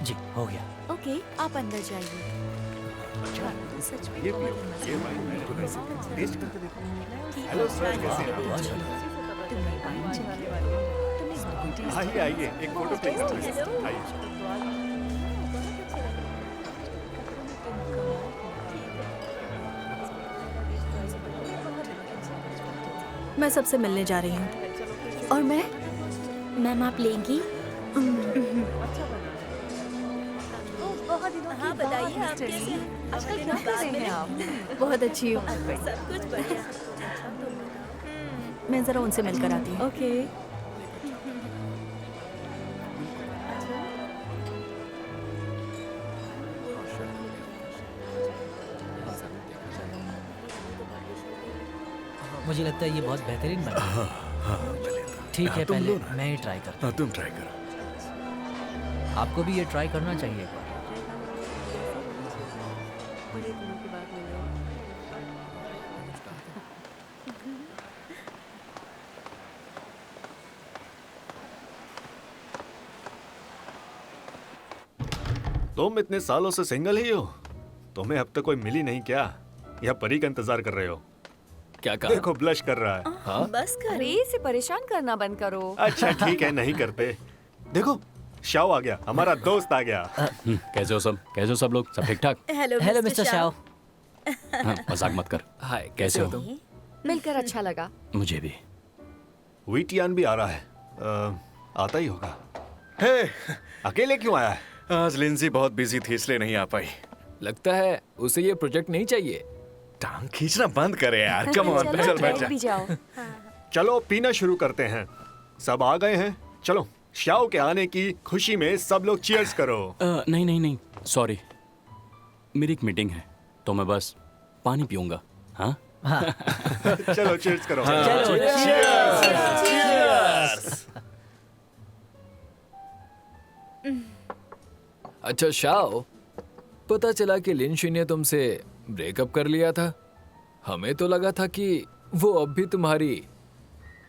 जी हो गया। ओके, आप अंदर जाइए। अच्छा, सच में ये बहुत पियो, मजा ये वाइन मैंने तो नहीं सीखा। टेस्ट करके देखो। हेलो सर, कैसे हैं आप? आइए आइए, एक फोटो क्लिक करते हैं। आइए। मैं सबसे मिलने जा रही हूँ। और मैं? मैम आप लेंगी? हाँ बताइए आप कैसे हैं? आजकल क्या कर रहे हैं आप? बहुत अच्छी हूँ। सब कुछ बढ़िया। मैं जरा उनसे मिलकर आती हूँ। ओके। मुझे लगता है ये बहुत बेहतरीन बना है। ठीक है, तुम पहले लो ना। मैं ही ट्राई करता हाँ, तुम ट्राई करो। हूँ। आपको भी ये ट्राई करना चाहिए एक बार। तुम इतने सालों से सिंगल ही हो? तुम्हें अब तक कोई मिली नहीं क्या? या परी का इंतजार कर रहे हो? क्या कहा? देखो ब्लश कर रहा है। हाँ? बस करे, इसे परेशान करना बंद करो। अच्छा ठीक है, नहीं करते। देखो शाओ आ गया, हमारा दोस्त आ गया। कैसे हो सब? कैसे हो सब लोग? सब ठीक ठाक? Hello mister Shao. हाँ, मजाक मत कर। हाय, कैसे हो तुम? मिलकर अच्छा लगा। मुझे भी। वीटियान भी आ रहा है। आता ही होगा। हे, अकेले क्यों आया है? आज लिंजी बहुत बिजी थी इसलिए नहीं आ पाई। लगता है उसे ये प्रोजेक्ट नहीं चाहिए। टांग खींचना बंद करे यार। कम ऑन, चल बैठ जा। भी जाओ। चलो पीना शुरू करते हैं। सब आ गए हैं? चलो शाओ के आने की खुशी में सब लोग चीयर्स करो। नहीं नहीं नहीं, सॉरी, मेरी एक मीटिंग है तो मैं बस पानी पीऊंगा। हाँ, चलो चीयर्स करो। अच्छा शाओ, पता चला कि लिंशी ने तुमसे ब्रेकअप कर लिया था। हमें तो लगा था कि वो अब भी तुम्हारी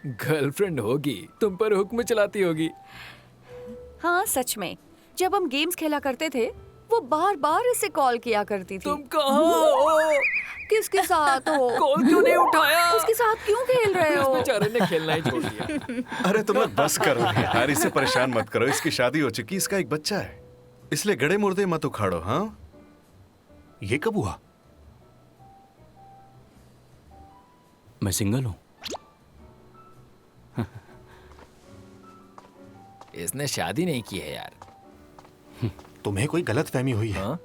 गर्लफ्रेंड होगी, तुम पर हुक्म चलाती होगी। हाँ सच में, जब हम गेम्स खेला करते थे वो बार बार इसे कॉल किया करती थी। तुम कहाँ हो? किसके साथ हो? कॉल क्यों नहीं उठाया? उसके साथ क्यों खेल रहे उस हो? बेचारे ने खेलना ही छोड़ दिया। अरे तुम लोग बस करो यार, इसे परेशान मत करो। इसकी शादी हो चुकी, इसका एक बच्चा है, इसलिए गड़े मुर्दे मत उखाड़ो। हाँ, ये कब हुआ? मैं सिंगल हूँ। इसने शादी नहीं की है यार। तुम्हें कोई गलत फहमी हुई है। हाँ?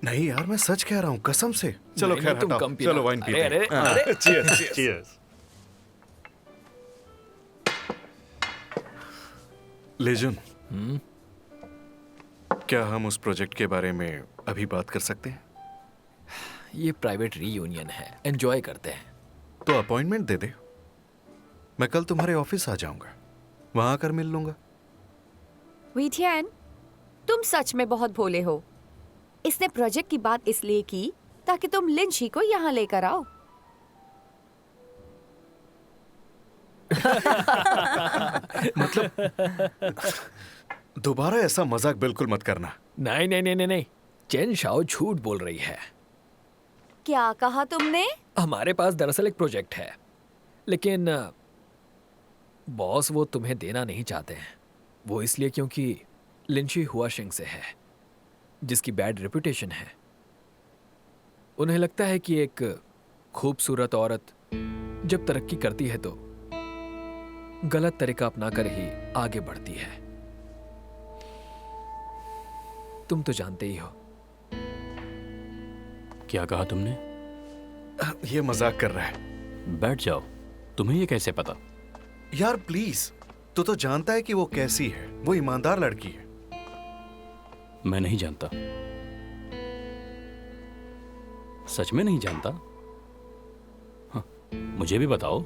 नहीं यार, मैं सच कह रहा हूँ कसम से। चलो नहीं, खैर तुम हटाओ, कम पीना। चलो वाइन पीते अरे, हैं। अरे, Cheers, cheers। चीयर्स। लेजुन, क्या हम उस प्रोजेक्ट के बारे में अभी बात कर सकते हैं? ये प्राइवेट रीयूनियन है, एंजॉय करते हैं। तो अपॉइंटमेंट दे दे, मैं कल तुम्हारे ऑफिस आ जाऊंगा, वहां आकर मिल लूंगा। वीटियान, तुम सच में बहुत भोले हो। इसने प्रोजेक्ट की बात इसलिए की ताकि तुम लिंशी को यहाँ लेकर आओ। मतलब दोबारा ऐसा मजाक बिल्कुल मत करना। नहीं नहीं नहीं नहीं नहीं, चेन शाओ झूठ बोल रही है। क्या कहा तुमने? हमारे पास दरअसल एक प्रोजेक्ट है, लेकिन बॉस वो तुम्हें देना नहीं चाहते हैं। वो इसलिए क्योंकि लिंशी हुआशिंग से है, जिसकी बैड रेपुटेशन है। उन्हें लगता है कि एक खूबसूरत औरत जब तरक्की करती है तो गलत तरीका अपनाकर ही आगे बढ़ती है। तुम तो जानते ही हो। क्या कहा तुमने? ये मजाक कर रहा है। बैठ जाओ। तुम्हें ये कैसे पता? यार प्लीज, तू तो जानता है कि वो कैसी है। वो ईमानदार लड़की है। मैं नहीं जानता, सच में नहीं जानता। हाँ, मुझे भी बताओ।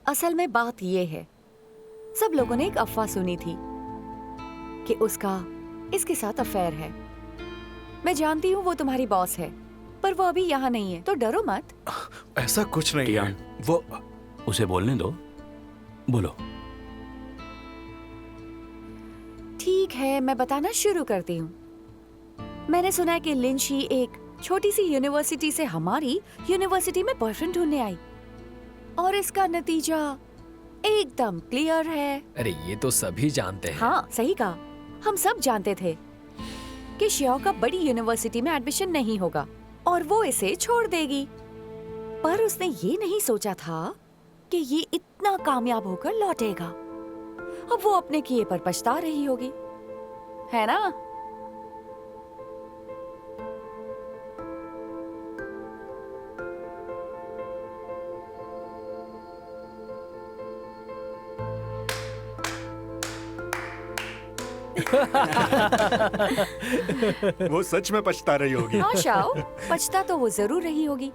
असल में बात ये है, सब लोगों ने एक अफवाह सुनी थी कि उसका इसके साथ अफेयर है। मैं जानती हूँ वो तुम्हारी बॉस है, पर वो अभी यहाँ नहीं है, तो डरो मत। ऐसा कुछ नहीं है। टियान। वो उसे बोलने दो, बोलो। ठीक है, मैं बताना शुरू करती हूँ। मैंने सुना है कि लिंशी एक छोटी सी यूनिवर्सिटी से हमारी यूनिवर्सिटी में बॉयफ्रेंड ढूंढने आई, और इसका नतीजा एकदम क्लियर है। अरे ये तो सभी जानते हैं। हाँ, सही कहा। हम सब जानते थे कि श्याओ का बड़ी यूनिवर्सिटी में एडमिशन नहीं होगा और वो इसे छोड़ देगी, पर उसने ये नहीं सोचा था कि ये इतना कामयाब होकर लौटेगा। अब वो अपने किए पर पछता रही होगी, है ना? वो सच में पछता रही होगी। हाँ शाओ, पछता तो वो जरूर रही होगी,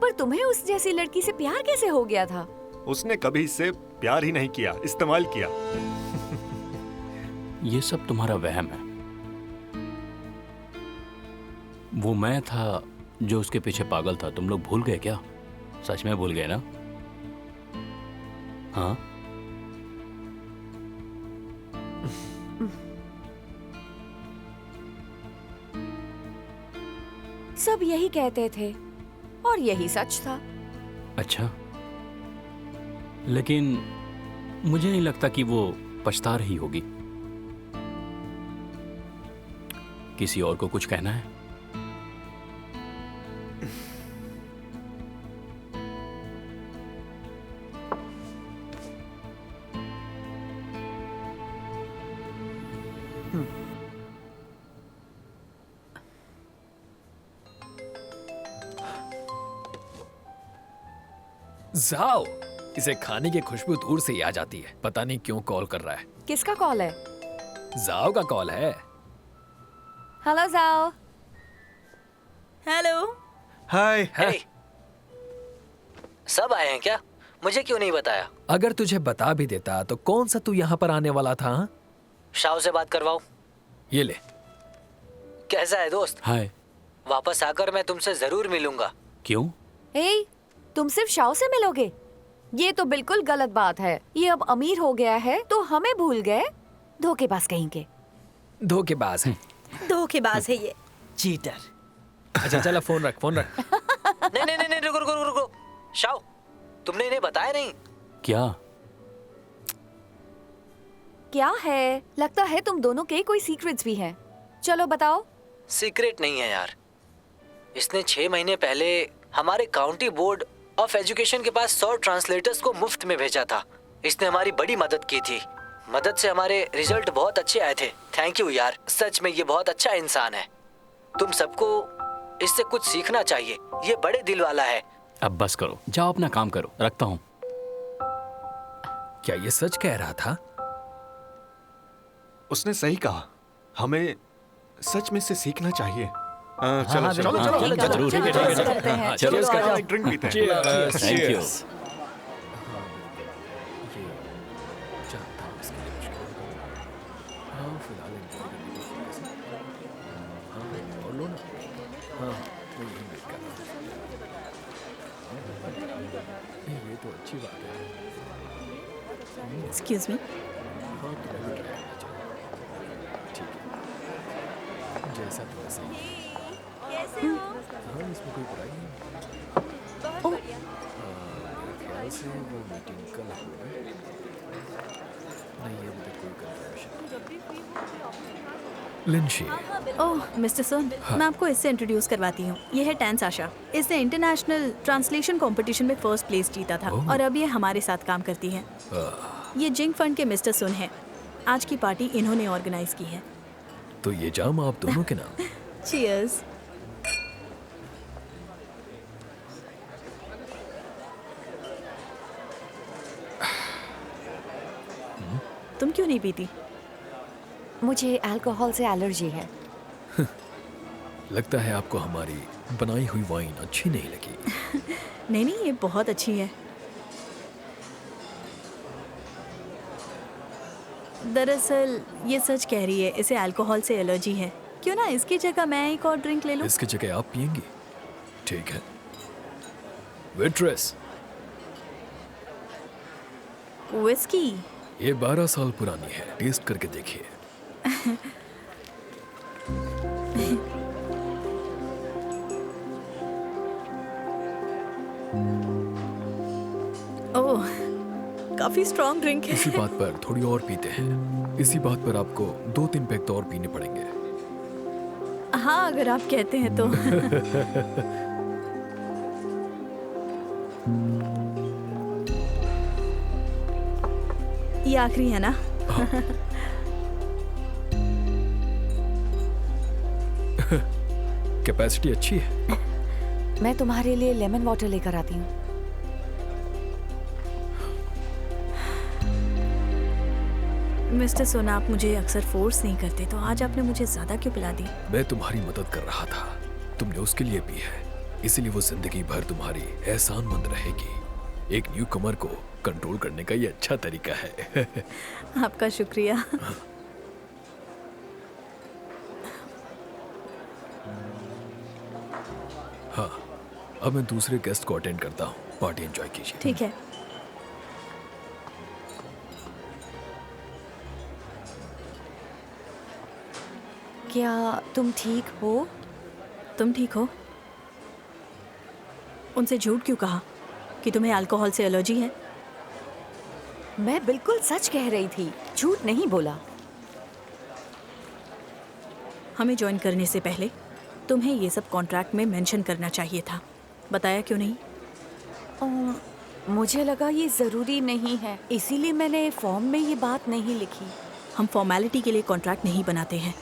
पर तुम्हें उस जैसी लड़की से प्यार कैसे हो गया था? उसने कभी इससे प्यार ही नहीं किया, इस्तेमाल किया। ये सब तुम्हारा वहम है। वो मैं था जो उसके पीछे पागल था, तुम लोग भूल गए क्या? सच में भूल गए ना? हाँ, सब यही कहते थे और यही सच था। अच्छा, लेकिन मुझे नहीं लगता कि वो पछता रही होगी। किसी और को कुछ कहना है? जाओ, इसे खाने की खुशबू दूर से ही आ जाती है। पता नहीं क्यों कॉल कर रहा है। किसका कॉल है? जाओ का कॉल है। हेलो जाओ। हेलो। हाय। हे, सब आए हैं क्या? मुझे क्यों नहीं बताया? अगर तुझे बता भी देता तो कौन सा तू यहाँ पर आने वाला था? हाँ? शाओ से बात करवाओ। ये ले। कैसा है दोस्त? हाय। वापस आकर मैं तुमसे जरूर मिलूंगा। क्यों? ए, तुम सिर्फ शाओ से मिलोगे? ये तो बिल्कुल गलत बात है। ये अब अमीर हो गया है तो हमें भूल गए। धोखेबाज कहीं के। धोखेबाज है। धोखेबाज है ये। चीटर। अच्छा चला, फोन रख, फोन रख। नहीं नहीं नहीं, रुको रुको रुको। शाओ, तुमने इन्हें बताया नहीं? क्या? क्या है? लगता है तुम दोनों के कोई सीक्रेट्स भी हैं। चलो बताओ। सीक्रेट नहीं है यार। इसने 6 महीने पहले हमारे काउंटी बोर्ड ऑफ एजुकेशन के पास 100 ट्रांसलेटर्स को मुफ्त में भेजा था। इसने हमारी बड़ी मदद की थी। मदद से हमारे रिजल्ट बहुत अच्छे आए थे। थैंक यू यार, सच में ये बहुत अच्छा इंसान है। तुम सबको इससे कुछ सीखना चाहिए। ये बड़े दिल वाला है। अब बस करो, जाओ अपना काम करो, रखता हूँ। क्या ये सच कह रहा था? उसने सही कहा, हमें सच में से सीखना चाहिए। चलो चलो बिल्कुल। चलो, चलो, चलो, चलो, चलो, चलो, चलो, चलो, चलो, करते हैं। हाँ, चलो, चलो, आ जाओ। एक ड्रिंक पीते हैं। Thank you. ये तो अच्छी बात है। Excuse me. जैसा तो वैसा ही। हाँ, इसमें कोई बुराई नहीं। ख्याल से वो मीटिंग कल होगी। नहीं, अभी तक कोई कंफर्मेशन। लिंशी। ओह मिस्टर सुन, मैं आपको इससे इंट्रोड्यूस करवाती हूँ। ये है टैन साशा। इसने इंटरनेशनल ट्रांसलेशन कंपटीशन में फर्स्ट प्लेस जीता था ओह। और अब ये हमारे साथ काम करती है। ये जिंग फंड के मिस्टर सुन है। आज की पार्टी इन्होंने ऑर्गेनाइज की है। तो ये जाम आप दोनों के नाम। चीयर्स। तुम क्यों नहीं पीती? मुझे अल्कोहल से एलर्जी है। लगता है आपको हमारी बनाई हुई वाइन अच्छी नहीं लगी। नहीं नहीं, ये बहुत अच्छी है। दरअसल ये सच कह रही है, इसे अल्कोहल से एलर्जी है। क्यों ना इसकी जगह मैं एक और ड्रिंक ले लूं? इसकी जगह आप पियेंगी? ठीक है। Waitress, whisky. ये 12 साल पुरानी है, टेस्ट करके देखिए। ओह, काफी स्ट्रॉन्ग ड्रिंक है। इसी बात पर थोड़ी और पीते हैं। इसी बात पर आपको 2-3 पैक तो और पीने पड़ेंगे। हाँ, अगर आप कहते हैं तो। ये आखिरी है ना? कैपेसिटी अच्छी है। मैं तुम्हारे लिए लेमन वाटर लेकर आती हूँ। मिस्टर सोना, आप मुझे अक्सर फोर्स नहीं करते, तो आज आपने मुझे ज्यादा क्यों पिला दी? मैं तुम्हारी मदद कर रहा था, तुमने उसके लिए भी है, इसीलिए वो जिंदगी भर तुम्हारी एहसानमंद रहेगी। एक न्यू कमर को कंट्रोल करने का ये अच्छा तरीका है। आपका शुक्रिया। हाँ, अब मैं दूसरे गेस्ट को अटेंड करता हूँ। पार्टी एंजॉय कीजिए। ठीक है। क्या तुम ठीक हो? तुम ठीक हो? उनसे झूठ क्यों कहा कि तुम्हें अल्कोहल से एलर्जी है? मैं बिल्कुल सच कह रही थी, झूठ नहीं बोला। हमें ज्वाइन करने से पहले तुम्हें ये सब कॉन्ट्रैक्ट में मेंशन करना चाहिए था। बताया क्यों नहीं? मुझे लगा ये जरूरी नहीं है, इसीलिए मैंने फॉर्म में ये बात नहीं लिखी। हम फॉर्मेलिटी के लिए कॉन्ट्रैक्ट नहीं बनाते हैं।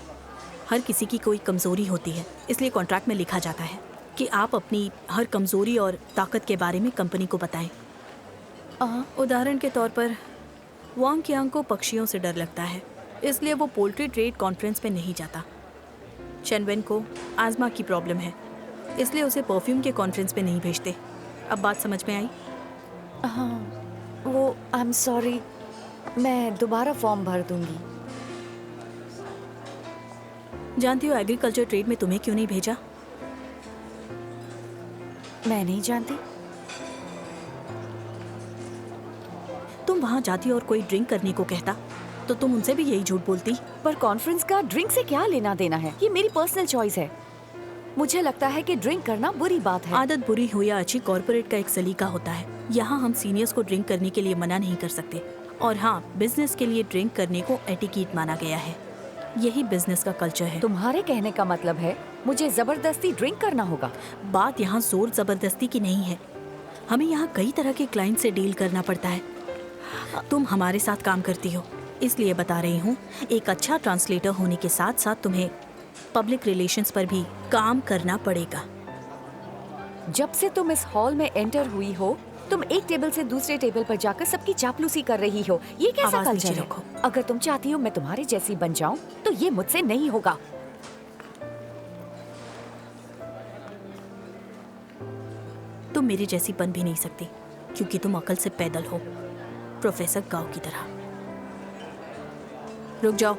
हर किसी की कोई कमजोरी होती है, इसलिए कॉन्ट्रैक्ट में लिखा जाता है कि आप अपनी हर कमजोरी और ताकत के बारे में कंपनी को बताएं। उदाहरण के तौर पर वांग कियांग को पक्षियों से डर लगता है, इसलिए वो पोल्ट्री ट्रेड कॉन्फ्रेंस में नहीं जाता। चेनवेन को आजमा की प्रॉब्लम है, इसलिए उसे परफ्यूम के कॉन्फ्रेंस पे नहीं भेजते। अब बात समझ में आई? हाँ, वो आई एम सॉरी, मैं दोबारा फॉर्म भर दूंगी। जानती हो एग्रीकल्चर ट्रेड में तुम्हें क्यों नहीं भेजा? मैं नहीं जानती। तुम वहां जाती और कोई ड्रिंक करने को कहता तो तुम उनसे भी यही झूठ बोलती। पर कॉन्फ्रेंस का ड्रिंक से क्या लेना देना है? ये मेरी पर्सनल चॉइस है। मुझे लगता है कि ड्रिंक करना बुरी बात है। आदत बुरी हो या अच्छी, कॉर्पोरेट का एक सलीका होता है। यहाँ हम सीनियर्स को ड्रिंक करने के लिए मना नहीं कर सकते, और हाँ, बिजनेस के लिए ड्रिंक करने को एटिकेट माना गया है। यही बिजनेस का कल्चर है। तुम्हारे कहने का मतलब है मुझे जबरदस्ती ड्रिंक करना होगा? बात यहाँ जोर जबरदस्ती की नहीं है। हमें यहाँ कई तरह के क्लाइंट से डील करना पड़ता है। तुम हमारे साथ काम करती हो, इसलिए बता रही हूँ, एक अच्छा ट्रांसलेटर होने के साथ साथ तुम्हें पब्लिक रिलेशंस पर भी काम करना पड़ेगा। जब से तुम इस हॉल में एंटर हुई हो, तुम एक टेबल से दूसरे टेबल पर जाकर सबकी चापलूसी कर रही हो। ये कैसा आवाज नीचे कल्चर है? रखो। अगर तुम चाहती हो मैं तुम्हारे जैसी बन जाऊं, तो ये मुझसे नहीं होगा। तुम मेरी जैसी बन भी नहीं सकती, क्योंकि तुम अकल से पैदल हो, प्रोफेसर गाओ की तरह। रुक जाओ।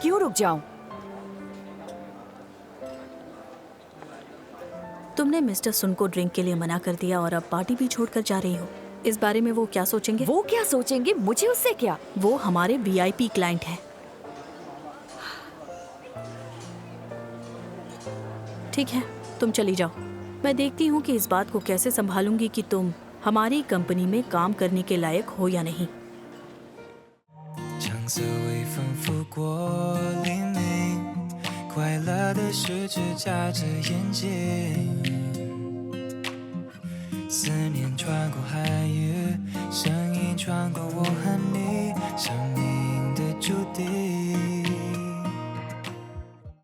क्यों रुक जाऊं? तुमने मिस्टर सुन को ड्रिंक के लिए मना कर दिया और अब पार्टी भी छोड़कर जा रही हो। इस बारे में वो क्या सोचेंगे? वो क्या सोचेंगे? मुझे उससे क्या? वो हमारे वीआईपी क्लाइंट हैं। ठीक है, तुम चली जाओ। मैं देखती हूँ कि इस बात को कैसे संभालूंगी कि तुम हमारी कंपनी में काम करने के लायक हो या नहीं। 橙色微风拂过黎明，快乐的十指夹着眼睛，思念穿过海域，声音穿过我和你，生命的注定。